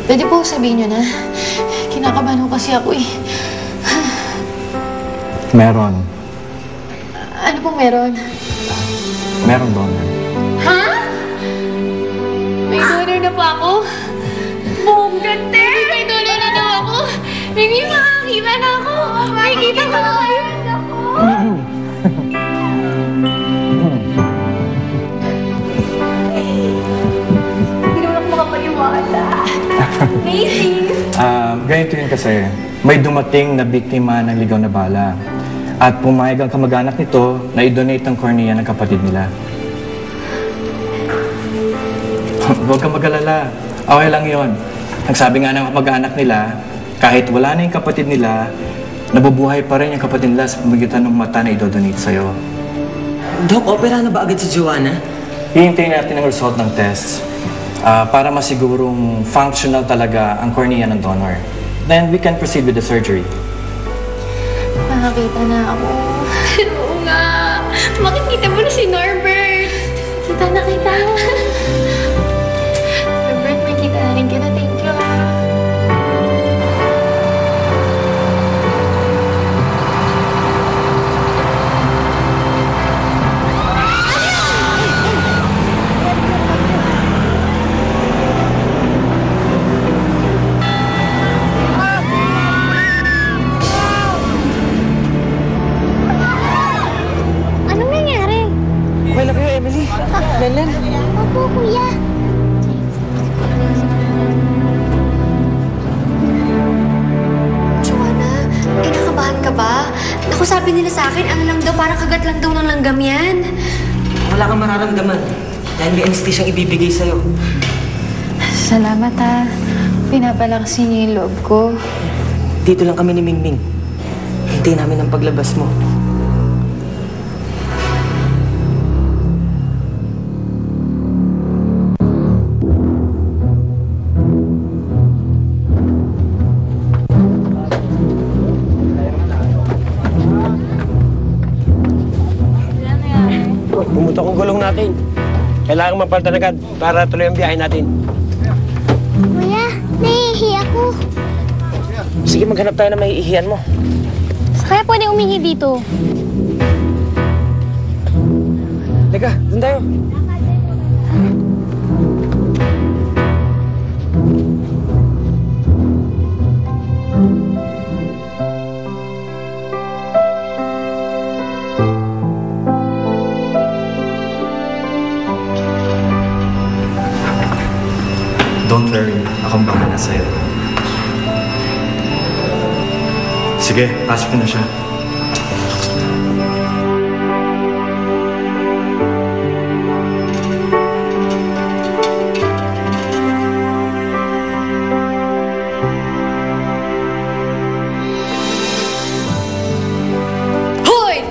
Pwede po sabihin nyo na. Kinakabahan ko kasi ako eh. Meron. Ano pong meron? Meron donor. Ha? May donor na po ako? Bongga-te! May donor na daw ako! May makakita na ako! May kita ko na kayo! Hindi naman ako makapaniwala. Amazing! Ganito yun kasi, may dumating na biktima ng ligaw na bala. At pumayag ang kamag-anak nito na i-donate ang cornea ng kapatid nila. Huwag kang mag-alala. Okay lang yon. Nagsabi nga ng kamag-anak nila, kahit wala na yung kapatid nila, nabubuhay pa rin yung kapatid nila sa pamagitan ng mata na i-donate sa'yo. Dok, opera na ba agad si Joanna? Hihintayin natin ang result ng test para masigurong functional talaga ang cornea ng donor. Then we can proceed with the surgery. Makakita na ako. Oo nga. Makikita mo na si Norbert. Kita na kita. Norbert, makikita na rin kita. Thank you. Anong nangyari? Okay lang kayo, Emily. Lenlen. Opo, kuya. Joanna, kinakabahan ka ba? Naku, sabi nila sa akin, ano lang daw, parang kagat lang daw ng langgam yan. Wala kang mararamdaman. Dahil may anesthesiang ibibigay sa'yo. Salamat ha. Pinapalakas niyo yung loob ko. Dito lang kami ni Mingming. Hintayin namin ang paglabas mo. Bumutok ang gulong natin. Kailangan mapalitan agad para tuloy ang biyahe natin. Kuya, nahihi ako. Sige, maghanap tayo na maiihiyan mo. Kaya pwede umihi dito. Teka, dun tayo. Don't worry, akong bahala sa'yo. Sige, pasok na siya. Hoy!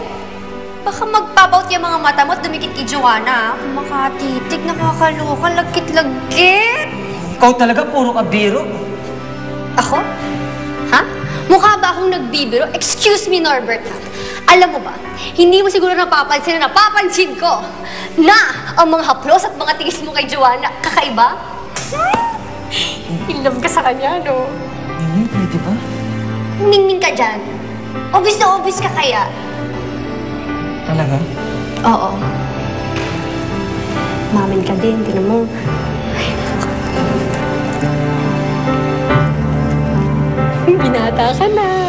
Baka magpapaut yung mga mata mo at dumikit kay Joanna. Makatitig, nakakaloka, lagkit-lagkit. Ikaw talaga, puro ka biro. Ako? Ha? Mukha ba akong nagbibiro? Excuse me, Norbert. Alam mo ba, hindi mo siguro napapansin na napapansin ko na ang mga haplos at mga tingis mo kay Joanna, kakaiba? In love ka sa kanya, no? Mingming, pwede ba? Ningning ka dyan. Obvious na obvious ka kaya. Talaga? Oo. Mamin ka din, tinan mo. Binata ka na.